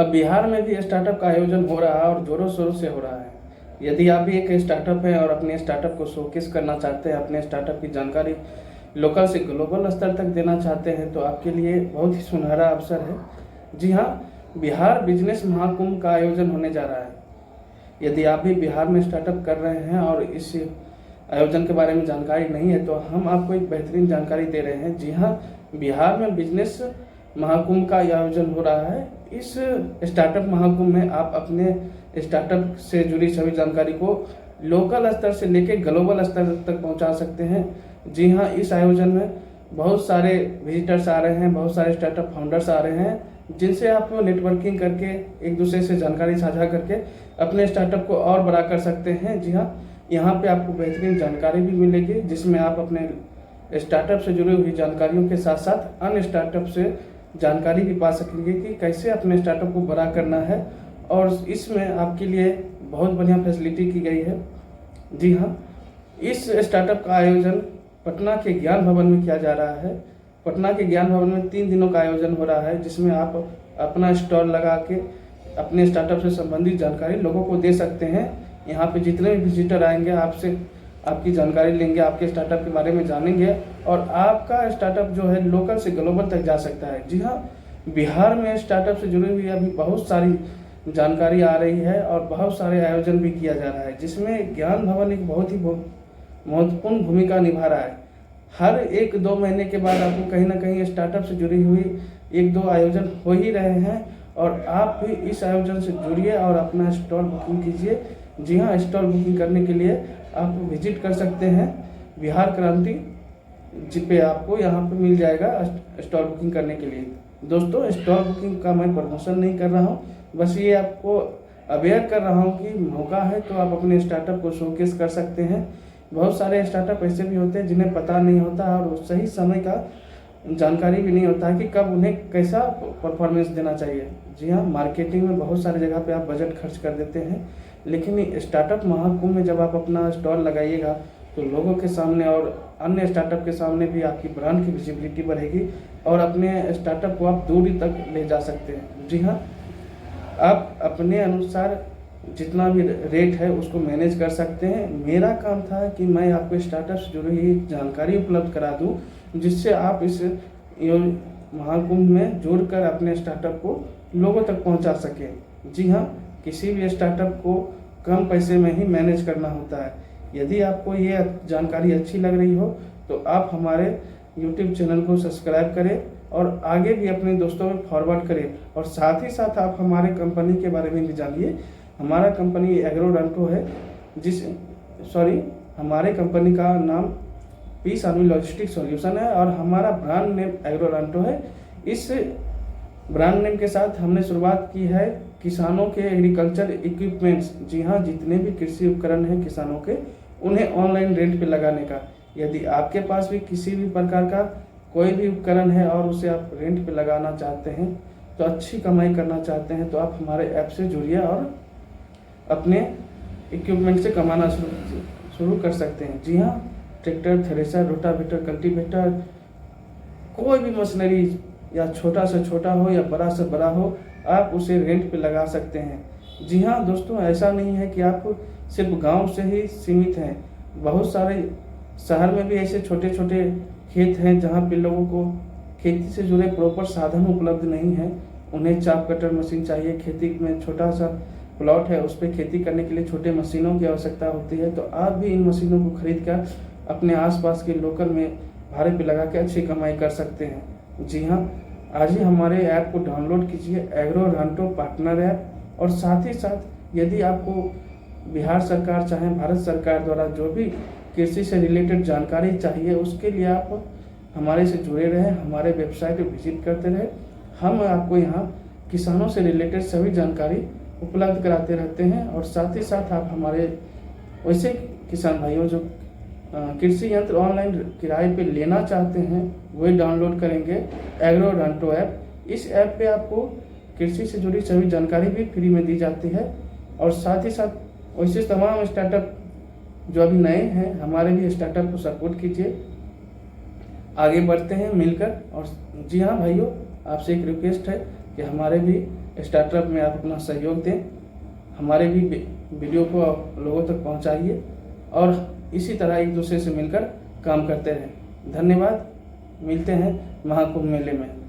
अब बिहार में भी स्टार्टअप का आयोजन हो रहा है और ज़ोरों शोरों से हो रहा है। यदि आप भी एक स्टार्टअप है और अपने स्टार्टअप को शोकेस करना चाहते हैं, अपने स्टार्टअप की जानकारी लोकल से ग्लोबल स्तर तक देना चाहते हैं, तो आपके लिए बहुत ही सुनहरा अवसर है। जी हाँ, बिहार बिजनेस महाकुंभ का आयोजन होने जा रहा है। यदि आप भी बिहार में स्टार्टअप कर रहे हैं और इस आयोजन के बारे में जानकारी नहीं है, तो हम आपको एक बेहतरीन जानकारी दे रहे हैं। जी हाँ, बिहार में बिजनेस महाकुंभ का आयोजन हो रहा है। इस स्टार्टअप महाकुंभ में आप अपने स्टार्टअप से जुड़ी सभी जानकारी को लोकल स्तर से लेकर ग्लोबल स्तर तक पहुंचा सकते हैं। जी हाँ, इस आयोजन में बहुत सारे विजिटर्स आ रहे हैं, बहुत सारे स्टार्टअप फाउंडर्स आ रहे हैं, जिनसे आप नेटवर्किंग करके एक दूसरे से जानकारी साझा करके अपने स्टार्टअप को और बड़ा कर सकते हैं। जी हाँ, यहाँ पे आपको बेहतरीन जानकारी भी मिलेगी, जिसमें आप अपने स्टार्टअप से जुड़ी हुई जानकारियों के साथ साथ अन्य स्टार्टअप से जानकारी भी पा सकेंगे कि कैसे अपने स्टार्टअप को बड़ा करना है। और इसमें आपके लिए बहुत बढ़िया फैसिलिटी की गई है। जी हाँ, इस स्टार्टअप का आयोजन पटना के ज्ञान भवन में किया जा रहा है। पटना के ज्ञान भवन में 3 दिनों का आयोजन हो रहा है, जिसमें आप अपना स्टॉल लगा के अपने स्टार्टअप से संबंधित जानकारी लोगों को दे सकते हैं। यहाँ पे जितने भी विजिटर आएंगे आपसे आपकी जानकारी लेंगे, आपके स्टार्टअप के बारे में जानेंगे और आपका स्टार्टअप जो है लोकल से ग्लोबल तक जा सकता है। जी हाँ, बिहार में स्टार्टअप से जुड़ी हुई अभी बहुत सारी जानकारी आ रही है और बहुत सारे आयोजन भी किया जा रहा है, जिसमें ज्ञान भवन एक बहुत ही महत्वपूर्ण भूमिका निभा रहा है। हर 1-2 महीने के बाद आपको कहीं ना कहीं स्टार्टअप से जुड़ी हुई 1-2 आयोजन हो ही रहे हैं और आप भी इस आयोजन से जुड़िए और अपना स्टॉल बुकिंग कीजिए। जी हाँ, स्टॉल बुकिंग करने के लिए आप विजिट कर सकते हैं बिहार क्रांति जी पे, आपको यहाँ पे मिल जाएगा स्टॉल बुकिंग करने के लिए। दोस्तों, स्टॉल बुकिंग का मैं प्रमोशन नहीं कर रहा हूँ, बस ये आपको अवेयर कर रहा हूँ कि मौका है तो आप अपने स्टार्टअप को शोकेस कर सकते हैं। बहुत सारे स्टार्टअप ऐसे भी होते हैं जिन्हें पता नहीं होता और सही समय का जानकारी भी नहीं होता है कि कब उन्हें कैसा परफॉर्मेंस देना चाहिए। जी हाँ, मार्केटिंग में बहुत सारे जगह पे आप बजट खर्च कर देते हैं, लेकिन स्टार्टअप महाकुंभ में जब आप अपना स्टॉल लगाइएगा तो लोगों के सामने और अन्य स्टार्टअप के सामने भी आपकी ब्रांड की विजिबिलिटी बढ़ेगी और अपने स्टार्टअप को आप दूरी तक ले जा सकते हैं। जी हाँ, आप अपने अनुसार जितना भी रेट है उसको मैनेज कर सकते हैं। मेरा काम था कि मैं आपको स्टार्टअप से जुड़ी हुई जानकारी उपलब्ध करा दूं, जिससे आप इस महाकुंभ में जुड़कर अपने स्टार्टअप को लोगों तक पहुंचा सकें। जी हाँ, किसी भी स्टार्टअप को कम पैसे में ही मैनेज करना होता है। यदि आपको ये जानकारी अच्छी लग रही हो तो आप हमारे YouTube चैनल को सब्सक्राइब करें और आगे भी अपने दोस्तों में फॉरवर्ड करें और साथ ही साथ आप हमारे कंपनी के बारे में भी जानिए। हमारा कंपनी एग्रोरंटो है, हमारे कंपनी का नाम पीस आर्मी लॉजिस्टिक सॉल्यूशन है और हमारा ब्रांड नेम एग्रोरंटो है। इस ब्रांड नेम के साथ हमने शुरुआत की है किसानों के एग्रीकल्चर इक्विपमेंट्स, जी हाँ, जितने भी कृषि उपकरण हैं किसानों के, उन्हें ऑनलाइन रेंट पे लगाने का। यदि आपके पास भी किसी भी प्रकार का कोई भी उपकरण है और उसे आप रेंट पे लगाना चाहते हैं, तो अच्छी कमाई करना चाहते हैं, तो आप हमारे ऐप से जुड़िए और अपने इक्विपमेंट से कमाना शुरू कर सकते हैं। जी हाँ, ट्रैक्टर, थ्रेशर, रोटावेटर, कल्टीवेटर, कोई भी मशीनरी या छोटा से छोटा हो या बड़ा से बड़ा हो, आप उसे रेंट पे लगा सकते हैं। जी हाँ दोस्तों, ऐसा नहीं है कि आप सिर्फ गांव से ही सीमित हैं। बहुत सारे शहर में भी ऐसे छोटे छोटे खेत हैं जहां पे लोगों को खेती से जुड़े प्रॉपर साधन उपलब्ध नहीं है। उन्हें चाप कटर मशीन चाहिए, खेती में छोटा सा प्लॉट है उस पर खेती करने के लिए छोटे मशीनों की आवश्यकता होती है, तो आप भी इन मशीनों को खरीद कर अपने आसपास के लोकल में भाड़े पे लगा के अच्छी कमाई कर सकते हैं। जी हाँ, आज ही हमारे ऐप को डाउनलोड कीजिए, एग्रोरंटो पार्टनर ऐप। और साथ ही साथ यदि आपको बिहार सरकार चाहे भारत सरकार द्वारा जो भी कृषि से रिलेटेड जानकारी चाहिए, उसके लिए आप हमारे से जुड़े रहें, हमारे वेबसाइट पर विजिट करते रहें। हम आपको यहाँ किसानों से रिलेटेड सभी जानकारी उपलब्ध कराते रहते हैं। और साथ ही साथ आप हमारे वैसे किसान भाइयों जो कृषि यंत्र ऑनलाइन किराए पे लेना चाहते हैं, वही डाउनलोड करेंगे एग्रोरंटो ऐप। इस ऐप पे आपको कृषि से जुड़ी सभी जानकारी भी फ्री में दी जाती है। और साथ ही साथ वैसे तमाम स्टार्टअप जो अभी नए हैं, हमारे भी स्टार्टअप को सपोर्ट कीजिए, आगे बढ़ते हैं मिलकर। और जी हाँ भाइयों, आपसे एक रिक्वेस्ट है कि हमारे भी स्टार्टअप में आप अपना सहयोग दें, हमारे भी वीडियो को लोगों तक पहुंचाइए और इसी तरह एक दूसरे से मिलकर काम करते रहें। धन्यवाद, मिलते हैं महाकुंभ मेले में।